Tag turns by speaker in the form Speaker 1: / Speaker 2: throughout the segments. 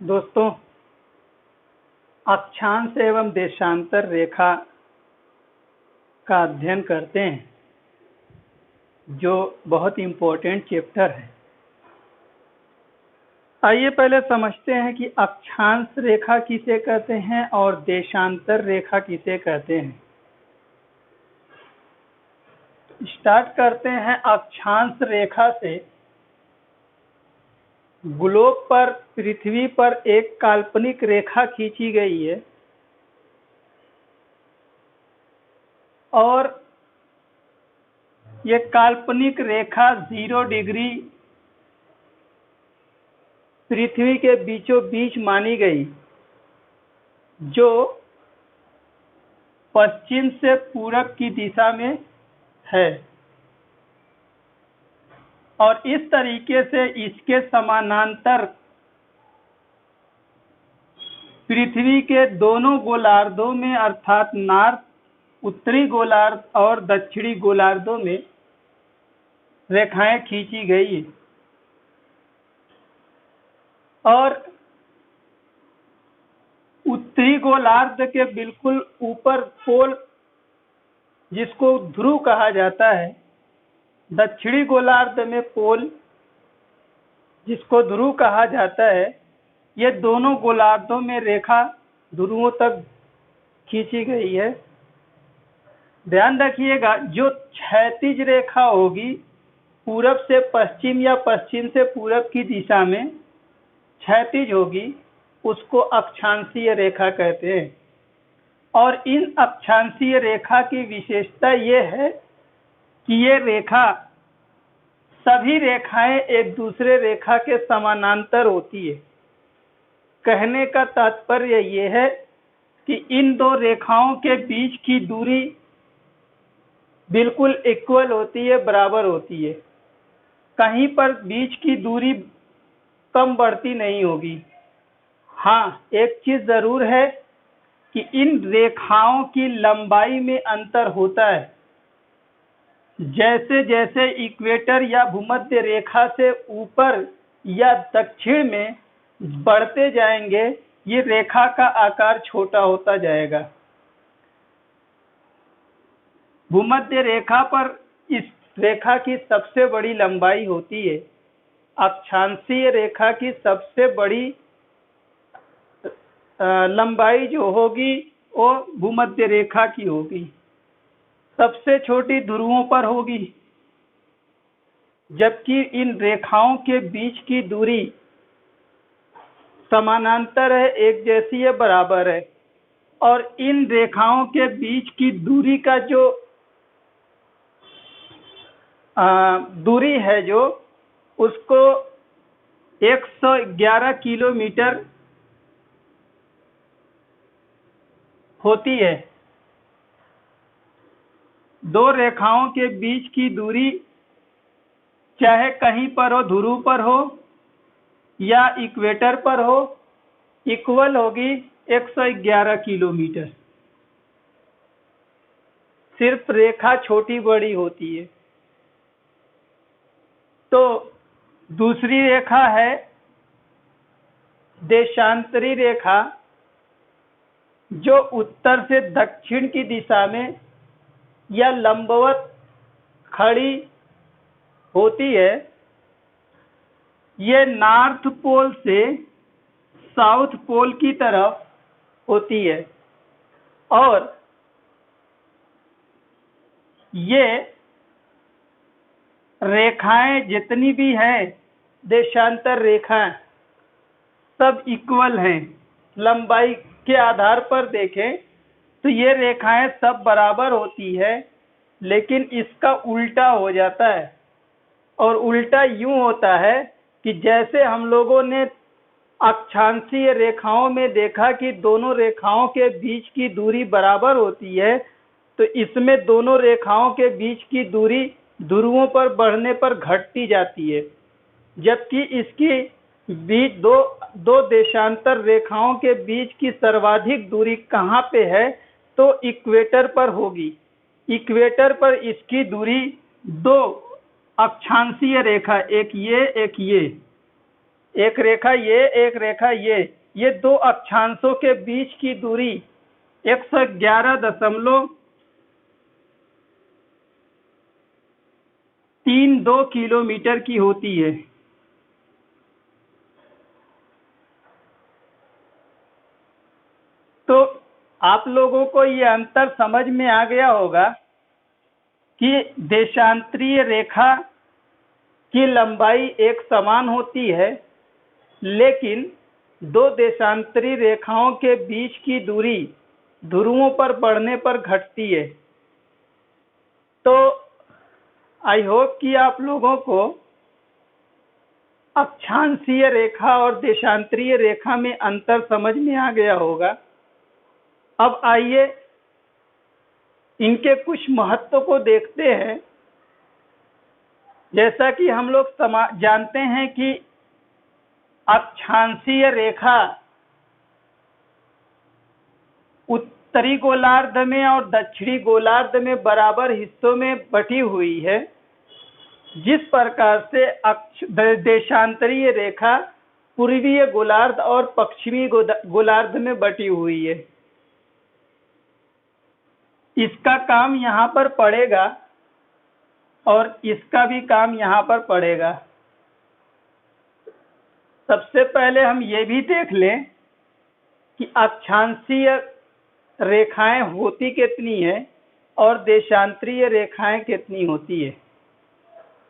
Speaker 1: दोस्तों, अक्षांश एवं देशांतर रेखा का अध्ययन करते हैं, जो बहुत इम्पोर्टेंट चैप्टर है। आइए पहले समझते हैं कि अक्षांश रेखा किसे कहते हैं और देशांतर रेखा किसे कहते हैं। स्टार्ट करते हैं अक्षांश रेखा से। ग्लोब पर, पृथ्वी पर एक काल्पनिक रेखा खींची गई है और ये काल्पनिक रेखा 0 डिग्री पृथ्वी के बीचों बीच मानी गई, जो पश्चिम से पूरब की दिशा में है और इस तरीके से इसके समानांतर पृथ्वी के दोनों गोलार्धों में अर्थात नॉर्थ, उत्तरी गोलार्ध और दक्षिणी गोलार्धों में रेखाएं खींची गई और उत्तरी गोलार्ध के बिल्कुल ऊपर पोल, जिसको ध्रुव कहा जाता है, दक्षिणी गोलार्ध में पोल, जिसको ध्रुव कहा जाता है, ये दोनों गोलार्धों में रेखा ध्रुवों तक खींची गई है। ध्यान रखिएगा, जो क्षैतिज रेखा होगी पूरब से पश्चिम या पश्चिम से पूरब की दिशा में क्षैतिज होगी, उसको अक्षांशीय रेखा कहते हैं। और इन अक्षांशीय रेखा की विशेषता ये है कि ये रेखा, सभी रेखाएं एक दूसरे रेखा के समानांतर होती है। कहने का तात्पर्य ये है कि इन दो रेखाओं के बीच की दूरी बिल्कुल इक्वल होती है, बराबर होती है। कहीं पर बीच की दूरी कम बढ़ती नहीं होगी। हाँ, एक चीज जरूर है कि इन रेखाओं की लंबाई में अंतर होता है। जैसे जैसे इक्वेटर या भूमध्य रेखा से ऊपर या दक्षिण में बढ़ते जाएंगे, ये रेखा का आकार छोटा होता जाएगा। भूमध्य रेखा पर इस रेखा की सबसे बड़ी लंबाई होती है। अक्षांशीय रेखा की सबसे बड़ी लंबाई जो होगी वो भूमध्य रेखा की होगी, सबसे छोटी ध्रुवों पर होगी। जबकि इन रेखाओं के बीच की दूरी समानांतर है, एक जैसी है, बराबर है। और इन रेखाओं के बीच की दूरी का जो दूरी है, जो उसको 111 किलोमीटर होती है। दो रेखाओं के बीच की दूरी चाहे कहीं पर हो, ध्रुव पर हो या इक्वेटर पर हो, इक्वल होगी 111 किलोमीटर। सिर्फ रेखा छोटी बड़ी होती है। तो दूसरी रेखा है देशांतरी रेखा, जो उत्तर से दक्षिण की दिशा में या लंबवत खड़ी होती है। ये नॉर्थ पोल से साउथ पोल की तरफ होती है और ये रेखाएं जितनी भी हैं, देशांतर रेखाएं, सब इक्वल हैं। लंबाई के आधार पर देखें तो ये रेखाएं सब बराबर होती है, लेकिन इसका उल्टा हो जाता है। और उल्टा यूं होता है कि जैसे हम लोगों ने अक्षांशीय रेखाओं में देखा कि दोनों रेखाओं के बीच की दूरी बराबर होती है, तो इसमें दोनों रेखाओं के बीच की दूरी ध्रुवों पर बढ़ने पर घटती जाती है। जबकि इसकी बीच दो देशांतर रेखाओं के बीच की सर्वाधिक दूरी कहाँ पे है, तो इक्वेटर पर होगी। इक्वेटर पर इसकी दूरी दो अक्षांशीय रेखा, एक ये एक ये, एक रेखा ये, एक रेखा ये दो अक्षांशों के बीच की दूरी 111.32 किलोमीटर की होती है। तो आप लोगों को ये अंतर समझ में आ गया होगा कि देशांतरीय रेखा की लंबाई एक समान होती है, लेकिन दो देशांतरी रेखाओं के बीच की दूरी ध्रुवों पर बढ़ने पर घटती है। तो आई होप कि आप लोगों को अक्षांशीय रेखा और देशांतरीय रेखा में अंतर समझ में आ गया होगा। अब आइए इनके कुछ महत्व को देखते हैं। जैसा कि हम लोग जानते हैं कि अक्षांशीय रेखा उत्तरी गोलार्ध में और दक्षिणी गोलार्ध में बराबर हिस्सों में बटी हुई है, जिस प्रकार से देशांतरीय रेखा पूर्वीय गोलार्ध और पश्चिमी गोलार्ध में बटी हुई है। इसका काम यहाँ पर पड़ेगा और इसका भी काम यहाँ पर पड़ेगा। सबसे पहले हम ये भी देख लें कि अक्षांशीय रेखाएं होती कितनी है और देशांतरीय रेखाएं कितनी होती है।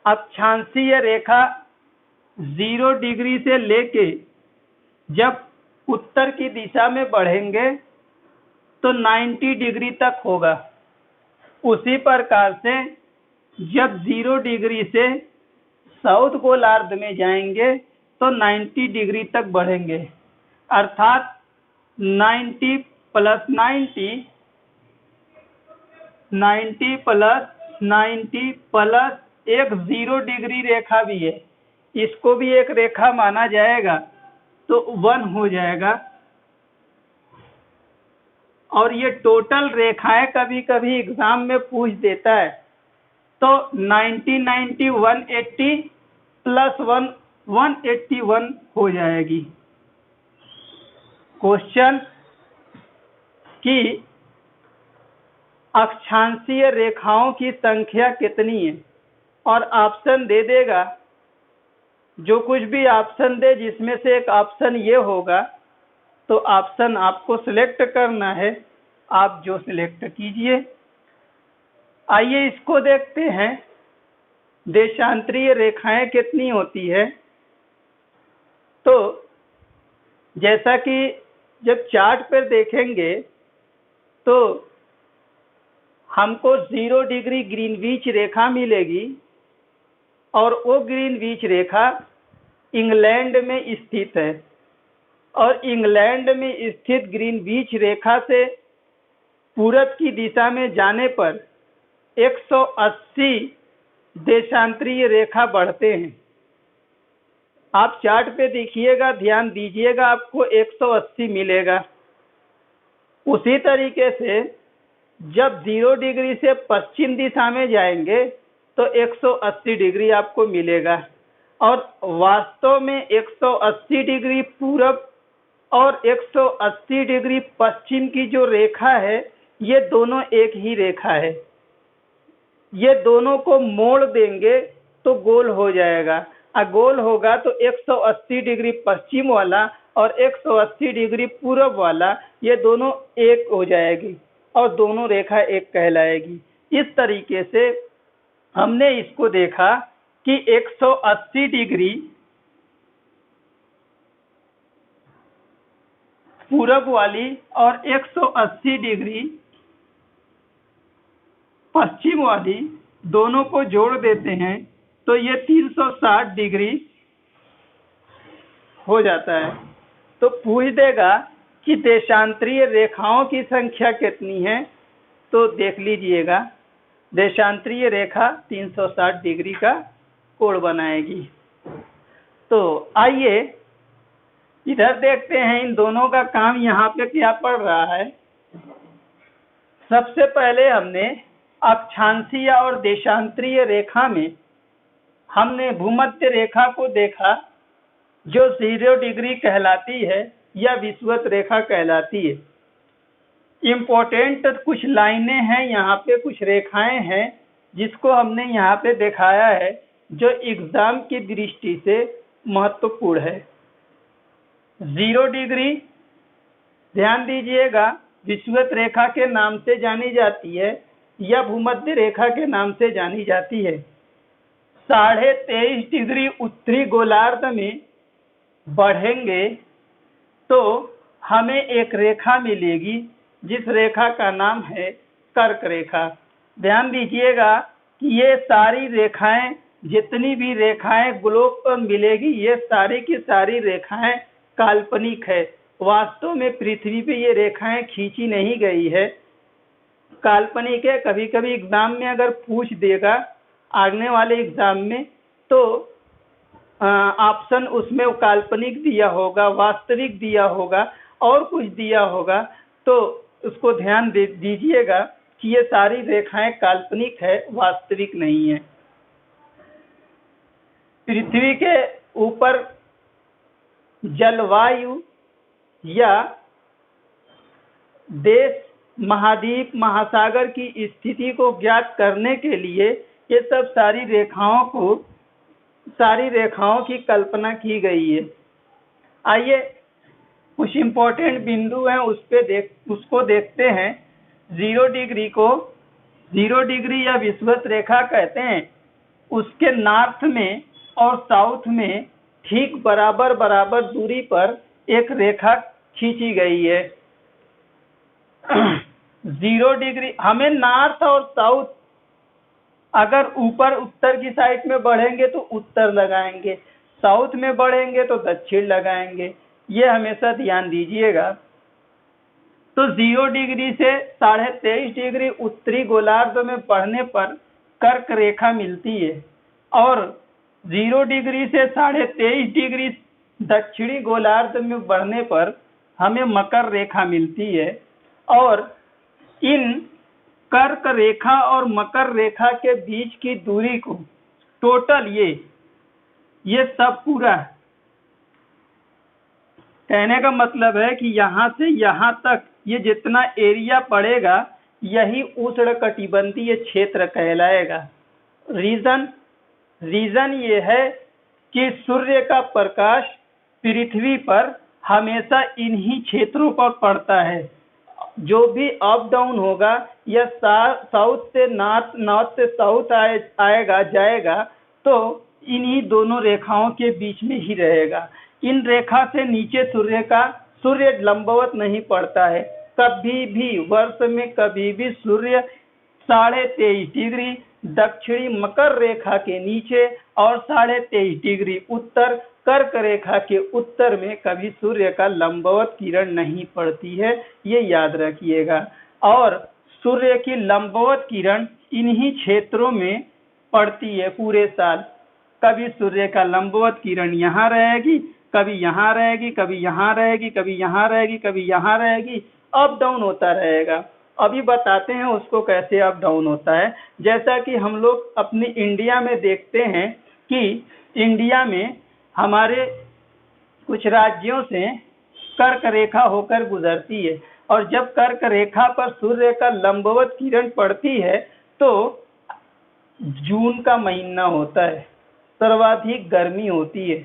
Speaker 1: अक्षांशीय रेखा 0 डिग्री से लेके जब उत्तर की दिशा में बढ़ेंगे तो 90 डिग्री तक होगा। उसी प्रकार से जब 0 डिग्री से साउथ गोलार्ध में जाएंगे तो 90 डिग्री तक बढ़ेंगे, अर्थात 90 प्लस 90 प्लस 90 प्लस एक 0 डिग्री रेखा भी है, इसको भी एक रेखा माना जाएगा, तो 1 हो जाएगा। और ये टोटल रेखाएं कभी कभी एग्जाम में पूछ देता है, तो 90 90 180 प्लस 1 181 हो जाएगी। क्वेश्चन कि अक्षांशीय रेखाओं की संख्या कितनी है, और ऑप्शन दे देगा। जो कुछ भी ऑप्शन दे, जिसमें से एक ऑप्शन ये होगा, तो ऑप्शन आपको सिलेक्ट करना है, आप जो सिलेक्ट कीजिए। आइए इसको देखते हैं, देशांतरीय रेखाएं कितनी होती है। तो जैसा कि जब चार्ट पर देखेंगे तो हमको 0 डिग्री ग्रीनविच रेखा मिलेगी, और वो ग्रीनविच रेखा इंग्लैंड में स्थित है, और इंग्लैंड में स्थित ग्रीनविच रेखा से पूरब की दिशा में जाने पर 180 देशांतरीय रेखा बढ़ते हैं। आप चार्ट पे देखिएगा, ध्यान दीजिएगा, आपको 180 मिलेगा। उसी तरीके से जब 0 डिग्री से पश्चिम दिशा में जाएंगे तो 180 डिग्री आपको मिलेगा, और वास्तव में 180 डिग्री पूरब और 180 डिग्री पश्चिम की जो रेखा है, ये दोनों एक ही रेखा है। ये दोनों को मोड़ देंगे तो गोल हो जाएगा, गोल होगा तो 180 डिग्री पश्चिम वाला और 180 डिग्री पूरब वाला, ये दोनों एक हो जाएगी और दोनों रेखा एक कहलाएगी। इस तरीके से हमने इसको देखा कि 180 डिग्री पूरब वाली और 180 डिग्री पश्चिम वाली दोनों को जोड़ देते हैं तो ये 360 डिग्री हो जाता है। तो पूछ देगा कि देशांतरीय रेखाओं की संख्या कितनी है, तो देख लीजिएगा, देशांतरीय रेखा 360 डिग्री का कोण बनाएगी। तो आइए इधर देखते हैं इन दोनों का काम यहाँ पे क्या पड़ रहा है। सबसे पहले हमने अक्षांशीय और देशांतरीय रेखा में हमने भूमध्य रेखा को देखा, जो 0 डिग्री कहलाती है या विषुवत रेखा कहलाती है। इम्पोर्टेंट कुछ लाइनें हैं यहाँ पे, कुछ रेखाएं हैं जिसको हमने यहाँ पे दिखाया है, जो एग्जाम की दृष्टि से महत्वपूर्ण है। 0 डिग्री ध्यान दीजिएगा, विषुवत रेखा के नाम से जानी जाती है या भूमध्य रेखा के नाम से जानी जाती है। 23.5 डिग्री उत्तरी गोलार्ध में बढ़ेंगे तो हमें एक रेखा मिलेगी, जिस रेखा का नाम है कर्क रेखा। ध्यान दीजिएगा कि ये सारी रेखाएं, जितनी भी रेखाएं ग्लोब पर मिलेगी, ये सारी की सारी रेखाएं काल्पनिक है। वास्तव में पृथ्वी पे ये रेखाएं खींची नहीं गई है, काल्पनिक है। कभी कभी एग्जाम में अगर पूछ देगा, आने वाले एग्जाम में, तो ऑप्शन उसमें काल्पनिक दिया होगा, वास्तविक दिया होगा और कुछ दिया होगा, तो उसको ध्यान दीजिएगा कि ये सारी रेखाएं काल्पनिक है, वास्तविक नहीं है। पृथ्वी के ऊपर जलवायु या देश, महाद्वीप, महासागर की स्थिति को ज्ञात करने के लिए ये सब सारी रेखाओं की कल्पना की गई है। आइए कुछ इम्पोर्टेंट बिंदु हैं उसको देखते हैं। 0 डिग्री या विषुवत रेखा कहते हैं। उसके नॉर्थ में और साउथ में ठीक बराबर दूरी पर एक रेखा खींची गई है। 0 डिग्री, हमें नॉर्थ और साउथ, अगर ऊपर उत्तर की साइड में बढ़ेंगे तो उत्तर लगाएंगे, साउथ में बढ़ेंगे तो दक्षिण लगाएंगे, ये हमेशा ध्यान दीजिएगा। तो 0 डिग्री से 23.5 डिग्री उत्तरी गोलार्ध में बढ़ने पर कर्क रेखा मिलती है, और 0 डिग्री से 23.5 डिग्री दक्षिणी गोलार्ध में बढ़ने पर हमें मकर रेखा मिलती है। और इन कर्क रेखा और मकर रेखा के बीच की दूरी को टोटल ये सब पूरा, कहने का मतलब है कि यहाँ से यहाँ तक ये जितना एरिया पड़ेगा, यही उष्णकटिबंधीय क्षेत्र कहलाएगा। रीजन ये है कि सूर्य का प्रकाश पृथ्वी पर हमेशा इन्हीं क्षेत्रों पर पड़ता है। जो भी अप डाउन होगा या साउथ से नॉर्थ से साउथ आएगा जाएगा, तो इन्हीं दोनों रेखाओं के बीच में ही रहेगा। इन रेखा से नीचे सूर्य लंबवत नहीं पड़ता है। कभी भी वर्ष में कभी भी सूर्य 23.5 डिग्री दक्षिणी मकर रेखा के नीचे और 23.5 डिग्री उत्तर कर्क रेखा के उत्तर में कभी सूर्य का लंबवत किरण नहीं पड़ती है, ये याद रखिएगा। और सूर्य की लंबवत किरण इन्हीं क्षेत्रों में पड़ती है पूरे साल। कभी सूर्य का लंबवत किरण यहाँ रहेगी, कभी यहाँ रहेगी, कभी यहाँ रहेगी, कभी यहाँ रहेगी, कभी यहाँ रहेगी, अप डाउन होता रहेगा। अभी बताते हैं उसको कैसे अप डाउन होता है। जैसा कि हम लोग अपनी इंडिया में देखते हैं कि इंडिया में हमारे कुछ राज्यों से कर्क रेखा होकर गुजरती है, और जब कर्क रेखा पर सूर्य का लंबवत किरण पड़ती है तो जून का महीना होता है, सर्वाधिक गर्मी होती है।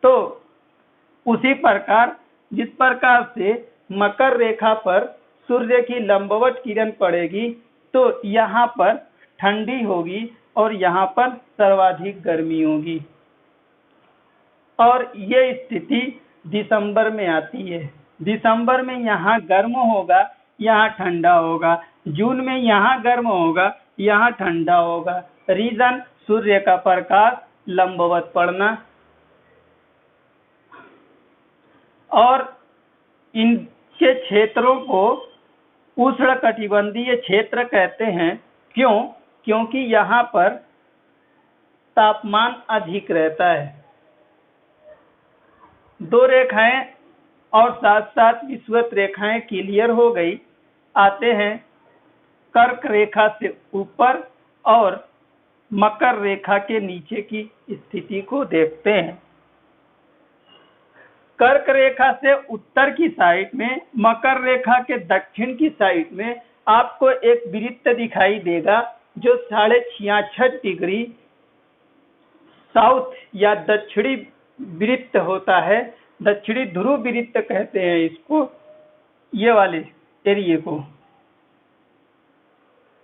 Speaker 1: तो उसी प्रकार जिस प्रकार से मकर रेखा पर सूर्य की लंबवत किरण पड़ेगी तो यहाँ पर ठंडी होगी और यहाँ पर सर्वाधिक गर्मी होगी। और ये स्थिति दिसंबर में आती है। दिसंबर में यहाँ गर्म होगा, यहाँ ठंडा होगा। जून में यहाँ गर्म होगा, यहाँ ठंडा होगा। रीजन सूर्य का प्रकाश लंबवत पड़ना। और इनके क्षेत्रों को उष्णकटिबंधीय क्षेत्र कहते हैं। क्यों? क्योंकि यहाँ पर तापमान अधिक रहता है। दो रेखाएं और साथ साथ विषुवत रेखाएं क्लियर हो गई। आते हैं कर्क रेखा से ऊपर और मकर रेखा के नीचे की स्थिति को देखते हैं। कर्क रेखा से उत्तर की साइड में, मकर रेखा के दक्षिण की साइड में आपको एक वृत्त दिखाई देगा जो 66.5 डिग्री साउथ या दक्षिणी वृत्त होता है। दक्षिणी ध्रुव वृत्त कहते हैं इसको, ये वाले एरिए को।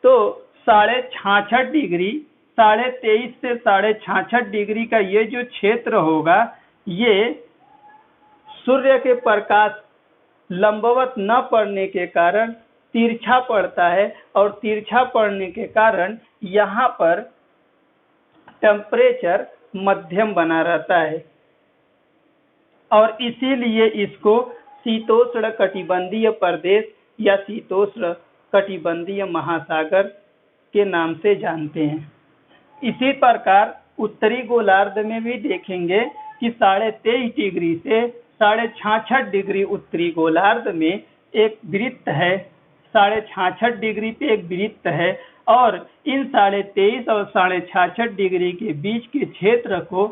Speaker 1: तो 66.5 डिग्री, 23.5 से 66.5 डिग्री का ये जो क्षेत्र होगा, ये सूर्य के प्रकाश लंबवत न पड़ने के कारण तिरछा पड़ता है, और तिरछा पड़ने के कारण यहाँ पर टेम्परेचर मध्यम बना रहता है, और इसीलिए इसको शीतोष्ण कटिबंधीय प्रदेश या शीतोष्ण कटिबंधीय महासागर के नाम से जानते हैं। इसी प्रकार उत्तरी गोलार्ध में भी देखेंगे कि 23.5 डिग्री से 66.5 डिग्री उत्तरी गोलार्ध में एक वृत्त है, 66.5 डिग्री पे एक वृत्त है, और इन 23.5 और 66.5 डिग्री के बीच के क्षेत्र को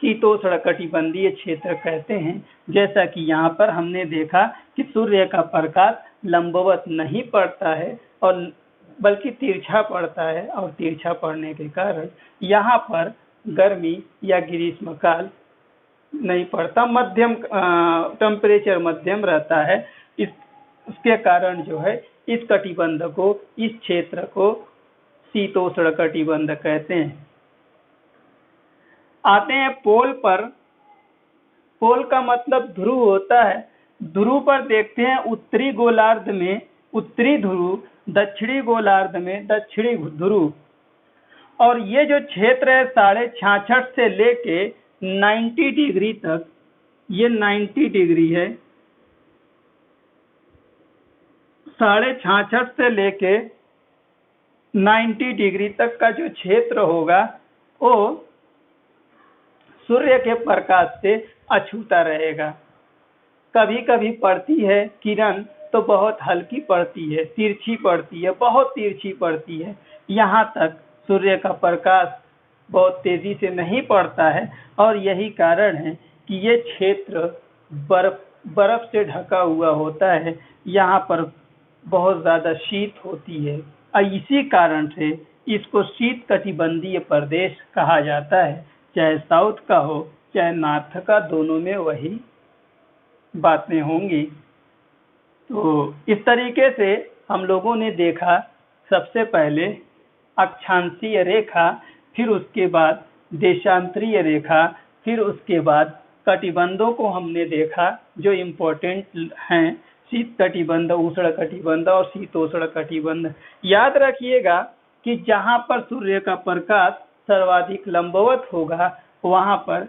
Speaker 1: शीतोष्ण कटिबंधीय क्षेत्र कहते हैं। जैसा कि यहाँ पर हमने देखा कि सूर्य का प्रकाश लंबवत नहीं पड़ता है और बल्कि तिरछा पड़ता है, और तिरछा पड़ने के कारण यहाँ पर गर्मी या ग्रीष्म काल नहीं पड़ता, मध्यम टेम्परेचर मध्यम रहता है। इसके कारण जो है इस कटिबंध को, इस क्षेत्र को शीतोष्ण कटिबंध कहते हैं। आते हैं पोल पर। पोल का मतलब ध्रुव होता है। ध्रुव पर देखते हैं उत्तरी गोलार्ध में उत्तरी ध्रुव, दक्षिणी गोलार्ध में दक्षिणी ध्रुव, और ये जो क्षेत्र है 66.5 से लेके 90 डिग्री तक, ये 90 डिग्री है। 66.5 से लेके 90 डिग्री तक का जो क्षेत्र होगा वो सूर्य के प्रकाश से अछूता रहेगा। कभी कभी पड़ती है किरण तो बहुत हल्की पड़ती है, तिरछी पड़ती है, बहुत तिरछी पड़ती है। यहाँ तक सूर्य का प्रकाश बहुत तेजी से नहीं पड़ता है, और यही कारण है कि ये क्षेत्र बर्फ से ढका हुआ होता है। यहाँ पर बहुत ज़्यादा शीत होती है, और इसी कारण से इसको शीत कटिबंधीय प्रदेश कहा जाता है। चाहे साउथ का हो चाहे नॉर्थ का, दोनों में वही बातें होंगी। तो इस तरीके से हम लोगों ने देखा, सबसे पहले अक्षांशीय रेखा, फिर उसके बाद देशांतरीय रेखा, फिर उसके बाद कटिबंधों को हमने देखा जो इम्पोर्टेंट हैं, शीत कटिबंध, उष्ण कटिबंध और शीतोष्ण कटिबंध। याद रखिएगा कि जहाँ पर सूर्य का प्रकाश सर्वाधिक लंबवत होगा वहाँ पर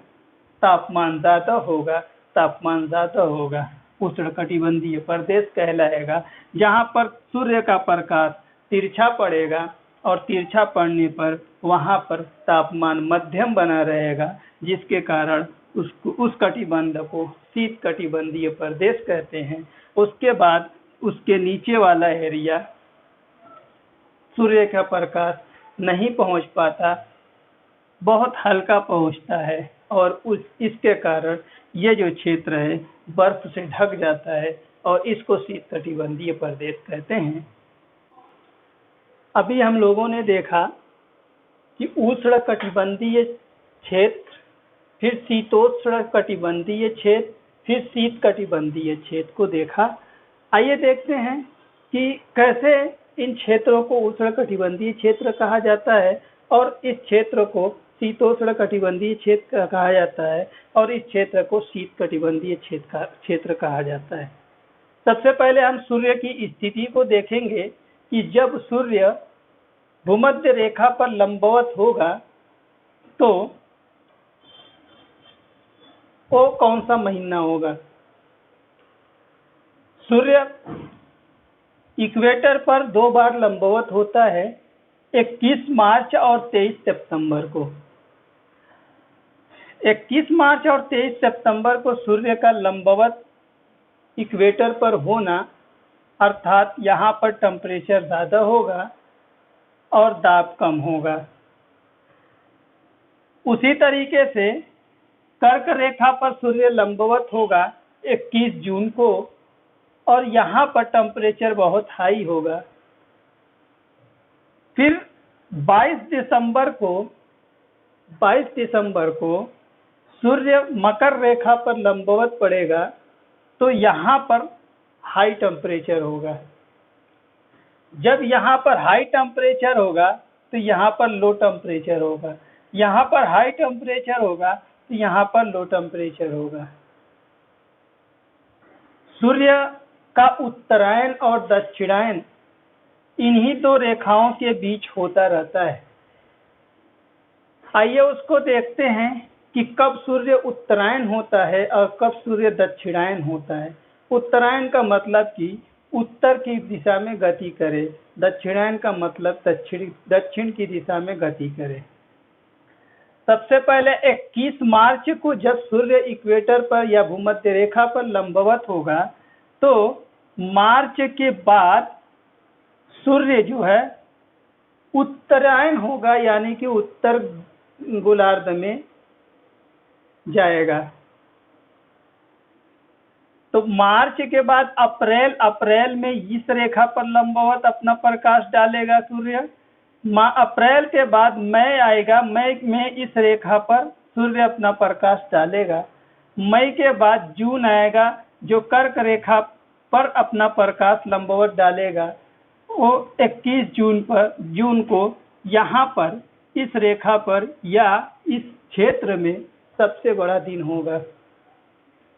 Speaker 1: तापमान ज़्यादा होगा, तापमान ज़्यादा होगा, उष्ण कटिबंधीय प्रदेश कहलाएगा। जहाँ पर सूर्य का प्रकाश तिरछा पड़ेगा और तिरछा पड़ने पर वहाँ पर तापमान मध्यम बना रहेगा, जिसके कारण उस कटिबंध को शीत कटिबंधीय प्रदेश कहते हैं। उसके बाद उसके नीचे वाला एरिया सूर्य का प्रकाश नहीं पहुँच पाता, बहुत हल्का पहुँचता है, और इसके कारण ये जो क्षेत्र है बर्फ से ढक जाता है, और इसको शीत कटिबंधीय प्रदेश कहते हैं। अभी हम लोगों ने देखा कि उष्ण कटिबंधीय क्षेत्र, फिर शीतोष्ण कटिबंधीय क्षेत्र, फिर शीत कटिबंधीय क्षेत्र को देखा। आइए देखते हैं कि कैसे इन क्षेत्रों को उष्ण कटिबंधीय क्षेत्र कहा जाता है, और इस क्षेत्र को शीतोष्ण कटिबंधीय क्षेत्र कहा जाता है, और इस क्षेत्र को शीत कटिबंधीय क्षेत्र कहा जाता है। सबसे पहले हम सूर्य की स्थिति को देखेंगे कि जब सूर्य भूमध्य रेखा पर लंबवत होगा तो वो कौन सा महीना होगा। सूर्य इक्वेटर पर 2 बार लंबवत होता है, 21 मार्च और 23 सितंबर को। 21 मार्च और 23 सितंबर को सूर्य का लंबवत इक्वेटर पर होना, अर्थात यहाँ पर टेम्परेचर ज़्यादा होगा और दाब कम होगा। उसी तरीके से कर्क रेखा पर सूर्य लंबवत होगा 21 जून को, और यहाँ पर टेम्परेचर बहुत हाई होगा। फिर 22 दिसंबर को सूर्य मकर रेखा पर लंबवत पड़ेगा, तो यहाँ पर हाई टेम्परेचर होगा। जब यहाँ पर हाई टेम्परेचर होगा तो यहाँ पर लो टेम्परेचर होगा, यहाँ पर हाई टेम्परेचर होगा तो यहाँ पर लो टेम्परेचर होगा। सूर्य का उत्तरायण और दक्षिणायन इन्हीं दो रेखाओं के बीच होता रहता है। आइए उसको देखते हैं कि कब सूर्य उत्तरायण होता है और कब सूर्य दक्षिणायन होता है। उत्तरायण का मतलब कि उत्तर की दिशा में गति करे, दक्षिणायन का मतलब दक्षिण की दिशा में गति करे। सबसे पहले 21 मार्च को जब सूर्य इक्वेटर पर या भूमध्य रेखा पर लंबवत होगा, तो मार्च के बाद सूर्य जो है उत्तरायण होगा, यानी कि उत्तर गोलार्ध में जाएगा। तो मार्च के बाद अप्रैल में इस रेखा पर लंबवत अपना प्रकाश डालेगा सूर्य। अप्रैल के बाद मई आएगा, मई में इस रेखा पर सूर्य अपना प्रकाश डालेगा। मई के बाद जून आएगा, जो कर्क रेखा पर अपना प्रकाश लंबवत डालेगा। वो 21 जून को यहाँ पर इस रेखा पर या इस क्षेत्र में सबसे बड़ा दिन होगा।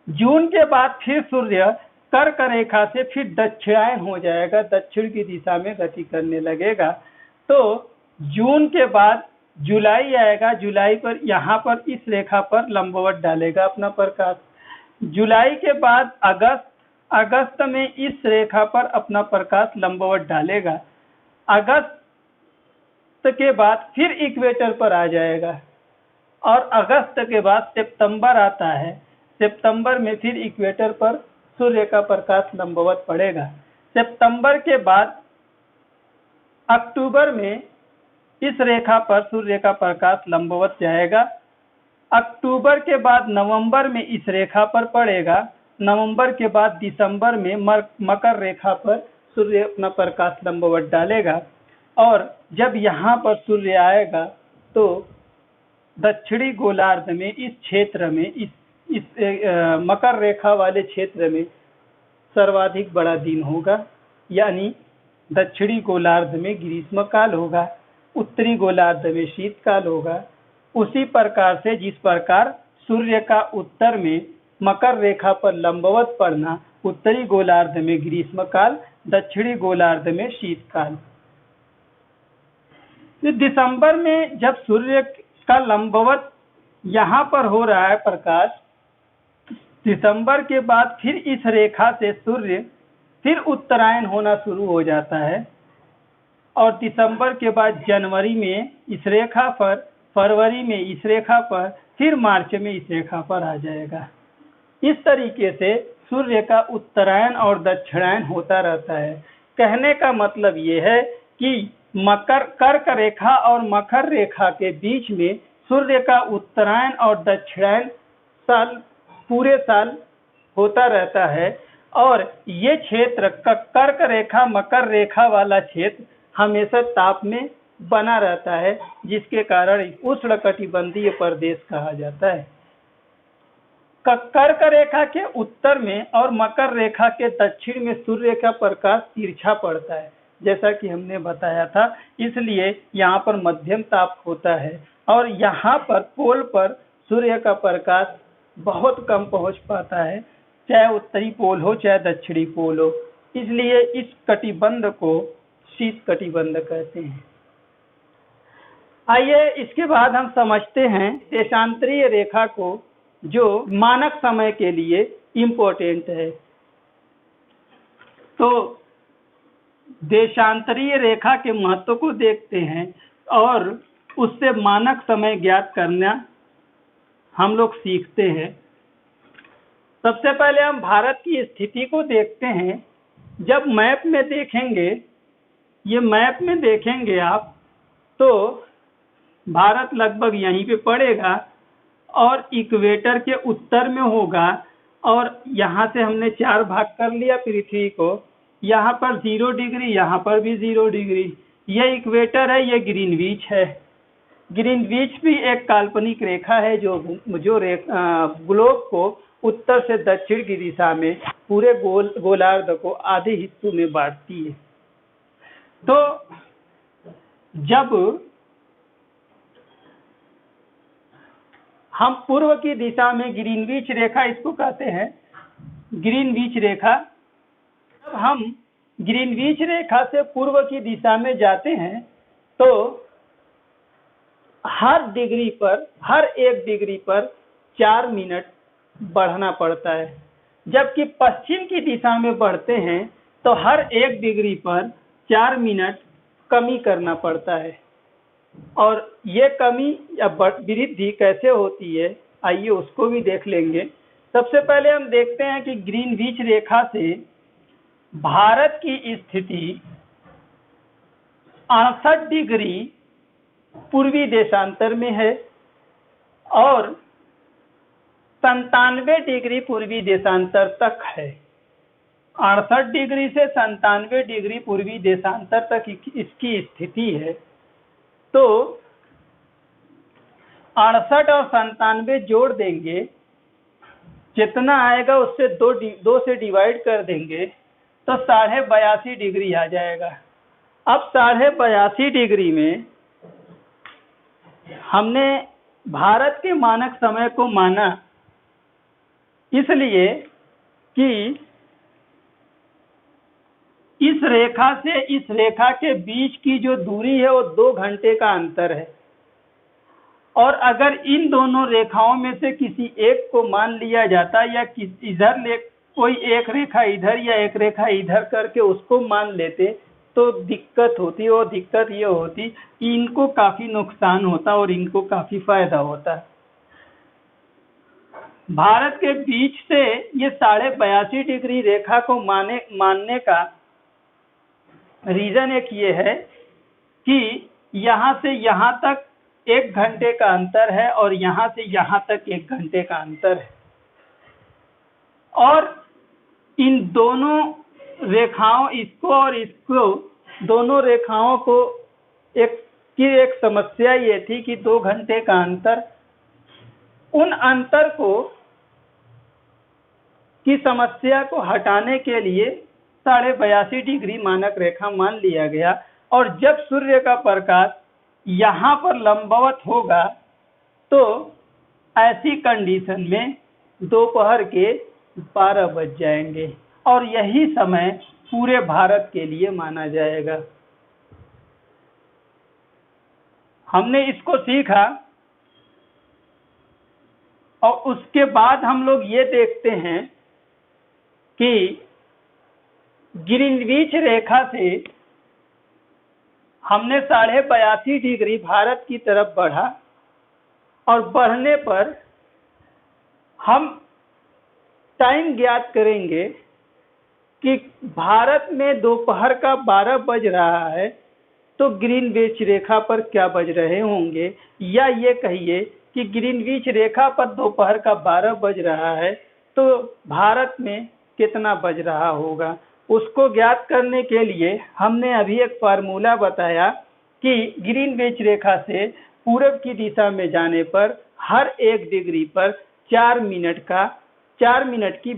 Speaker 1: जून के बाद फिर सूर्य कर्क रेखा से फिर दक्षिणायन हो जाएगा, दक्षिण की दिशा में गति करने लगेगा। तो जून के बाद जुलाई आएगा, जुलाई पर यहाँ पर इस रेखा पर लंबवत डालेगा अपना प्रकाश। जुलाई के बाद अगस्त में इस रेखा पर अपना प्रकाश लंबवत डालेगा। अगस्त के बाद फिर इक्वेटर पर आ जाएगा, और अगस्त के बाद सितंबर आता है। सितंबर में फिर इक्वेटर पर सूर्य का प्रकाश लंबवत पड़ेगा। सितंबर के बाद अक्टूबर में इस रेखा पर सूर्य का प्रकाश लंबवत जाएगा। अक्टूबर के बाद नवंबर में इस रेखा पर पड़ेगा। नवंबर के बाद दिसंबर में मकर रेखा पर सूर्य अपना प्रकाश लंबवत डालेगा। और जब यहाँ पर सूर्य आएगा तो दक्षिणी गोलार्ध में इस क्षेत्र में इस मकर रेखा वाले क्षेत्र में सर्वाधिक बड़ा दिन होगा, यानी दक्षिणी गोलार्ध में ग्रीष्म काल होगा, उत्तरी गोलार्ध में शीतकाल होगा। उसी प्रकार से जिस प्रकार सूर्य का उत्तर में मकर रेखा पर लंबवत पड़ना, उत्तरी गोलार्ध में ग्रीष्म काल, दक्षिणी गोलार्ध में शीतकाल। दिसंबर में जब सूर्य का लंबवत यहाँ पर हो रहा है प्रकाश, दिसंबर के बाद फिर इस रेखा से सूर्य फिर उत्तरायण होना शुरू हो जाता है, और दिसंबर के बाद जनवरी में इस रेखा पर, फरवरी में इस रेखा पर, फिर मार्च में इस रेखा पर आ जाएगा। इस तरीके से सूर्य का उत्तरायण और दक्षिणायन होता रहता है। कहने का मतलब ये है कि कर्क रेखा और मकर रेखा के बीच में सूर्य का उत्तरायण और दक्षिणायन पूरे साल होता रहता है, और ये क्षेत्र कर्क रेखा मकर रेखा वाला क्षेत्र हमेशा ताप में बना रहता है, जिसके कारण उष्णकटिबंधीय प्रदेश कहा जाता है। कर्क रेखा के उत्तर में और मकर रेखा के दक्षिण में सूर्य का प्रकाश तिरछा पड़ता है, जैसा कि हमने बताया था। इसलिए यहाँ पर मध्यम ताप होता है, और यहाँ पर पोल पर सूर्य का प्रकाश बहुत कम पहुँच पाता है, चाहे उत्तरी पोल हो चाहे दक्षिणी पोल हो। इसलिए इस कटिबंध को शीत कटिबंध कहते हैं। आइए इसके बाद हम समझते हैं देशांतरीय रेखा को, जो मानक समय के लिए इम्पोर्टेंट है। तो देशांतरीय रेखा के महत्व को देखते हैं, और उससे मानक समय ज्ञात करना हम लोग सीखते हैं। सबसे पहले हम भारत की स्थिति को देखते हैं। जब मैप में देखेंगे, ये मैप में देखेंगे आप, तो भारत लगभग यहीं पे पड़ेगा, और इक्वेटर के उत्तर में होगा, और यहाँ से हमने 4 भाग कर लिया पृथ्वी को, यहाँ पर 0 डिग्री, यहाँ पर भी 0 डिग्री। ये इक्वेटर है, ये ग्रीनविच है। ग्रीनविच भी एक काल्पनिक रेखा है जो ग्लोब को उत्तर से दक्षिण की दिशा में पूरे गोलार्ध को आधे हिस्सों में बांटती है। तो जब हम पूर्व की दिशा में ग्रीनविच रेखा, इसको कहते हैं ग्रीनविच रेखा, जब हम ग्रीनविच रेखा से पूर्व की दिशा में जाते हैं तो हर एक डिग्री पर 4 मिनट बढ़ना पड़ता है, जबकि पश्चिम की दिशा में बढ़ते हैं तो हर एक डिग्री पर 4 मिनट कमी करना पड़ता है। और ये कमी या वृद्धि कैसे होती है, आइए उसको भी देख लेंगे। सबसे पहले हम देखते हैं कि ग्रीनविच रेखा से भारत की स्थिति 68 डिग्री पूर्वी देशांतर में है और 97 डिग्री पूर्वी देशांतर तक है। 68 डिग्री से 97 डिग्री पूर्वी देशांतर तक इसकी स्थिति है। तो 68 और 97 जोड़ देंगे, जितना आएगा उससे 2 से डिवाइड कर देंगे तो 82.5 डिग्री आ जाएगा। अब 82.5 डिग्री में हमने भारत के मानक समय को माना, इसलिए कि इस रेखा से इस रेखा के बीच की जो दूरी है वो 2 घंटे का अंतर है। और अगर इन दोनों रेखाओं में से किसी एक को मान लिया जाता या कोई एक रेखा इधर या एक रेखा इधर करके उसको मान लेते तो दिक्कत होती, और दिक्कत ये होती कि इनको काफी नुकसान होता और इनको काफी फायदा होता। भारत के बीच से ये 82.5 डिग्री रेखा को मानने का रीजन एक ये है कि यहाँ से यहाँ तक 1 घंटे का अंतर है और यहाँ से यहाँ तक 1 घंटे का अंतर है। और इन दोनों रेखाओं, इसको और इसको, दोनों रेखाओं को एक समस्या ये थी कि 2 घंटे का अंतर, उन अंतर की समस्या को हटाने के लिए 82.5 डिग्री मानक रेखा मान लिया गया। और जब सूर्य का प्रकाश यहाँ पर लंबवत होगा तो ऐसी कंडीशन में दोपहर के 12 बज जाएंगे और यही समय पूरे भारत के लिए माना जाएगा। हमने इसको सीखा और उसके बाद हम लोग ये देखते हैं कि ग्रीनविच रेखा से हमने 82.5 डिग्री भारत की तरफ बढ़ा और बढ़ने पर हम टाइम ज्ञात करेंगे कि भारत में दोपहर का 12 बज रहा है तो ग्रीनविच रेखा पर क्या बज रहे होंगे, या ये कहिए कि ग्रीनविच रेखा पर दोपहर का 12 बज रहा है तो भारत में कितना बज रहा होगा। उसको ज्ञात करने के लिए हमने अभी एक फार्मूला बताया कि ग्रीनविच रेखा से पूरब की दिशा में जाने पर हर 1 डिग्री पर 4 मिनट की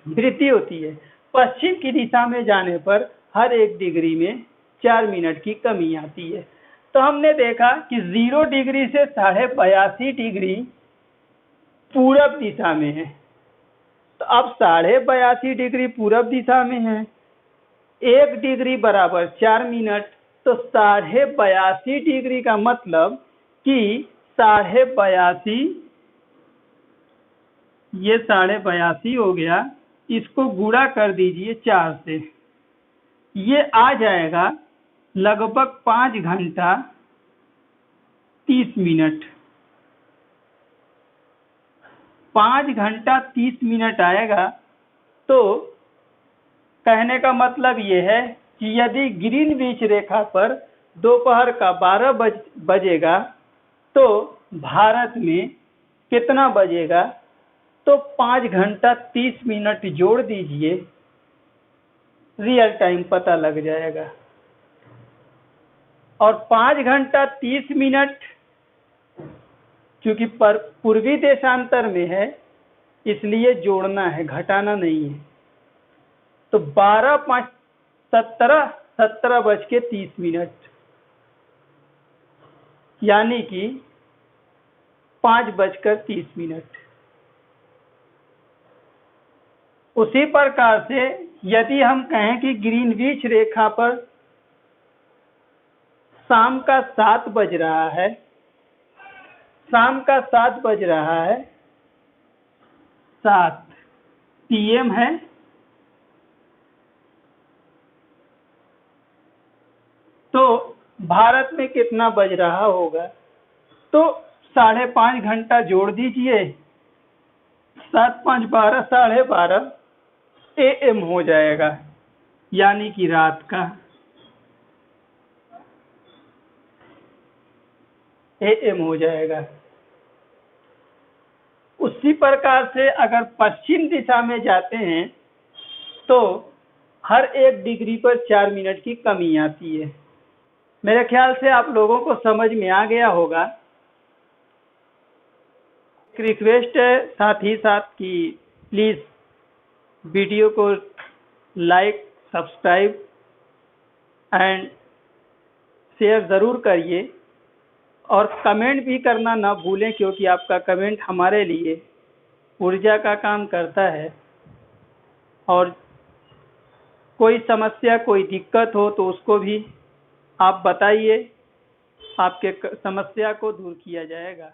Speaker 1: वृद्धि होती है। पश्चिम की दिशा में जाने पर हर 1 डिग्री में 4 मिनट की कमी आती है। तो हमने देखा कि 0 डिग्री से 82.5 डिग्री पूरब दिशा में है, तो अब 82.5 डिग्री पूरब दिशा में है, 1 डिग्री बराबर 4 मिनट, तो 82.5 डिग्री का मतलब कि 82.5, ये 82.5 हो गया, इसको गुणा कर दीजिए 4 से, ये आ जाएगा लगभग 5 घंटा 30 मिनट। 5 घंटा 30 मिनट आएगा। तो कहने का मतलब ये है कि यदि ग्रीनविच रेखा पर दोपहर का 12 बजेगा तो भारत में कितना बजेगा, तो 5 घंटा 30 मिनट जोड़ दीजिए, रियल टाइम पता लग जाएगा। और 5 घंटा 30 मिनट क्योंकि पूर्वी देशांतर में है, इसलिए जोड़ना है, घटाना नहीं है। तो 12 5 17, 17:30, यानी कि 5:30। उसी प्रकार से यदि हम कहें कि ग्रीनविच रेखा पर शाम का 7 बज रहा है, शाम का 7 बज रहा है, 7 PM है, तो भारत में कितना बज रहा होगा, तो 5.5 घंटा जोड़ दीजिए, 7 5 12, 12:30 AM हो जाएगा, यानी कि रात का AM हो जाएगा। उसी प्रकार से अगर पश्चिम दिशा में जाते हैं तो हर 1 डिग्री पर 4 मिनट की कमी आती है। मेरे ख्याल से आप लोगों को समझ में आ गया होगा। एक रिक्वेस्ट है साथ ही साथ कि प्लीज़ वीडियो को लाइक, सब्सक्राइब एंड शेयर ज़रूर करिए, और कमेंट भी करना ना भूलें, क्योंकि आपका कमेंट हमारे लिए ऊर्जा का काम करता है। और कोई समस्या, कोई दिक्कत हो तो उसको भी आप बताइए, आपके समस्या को दूर किया जाएगा।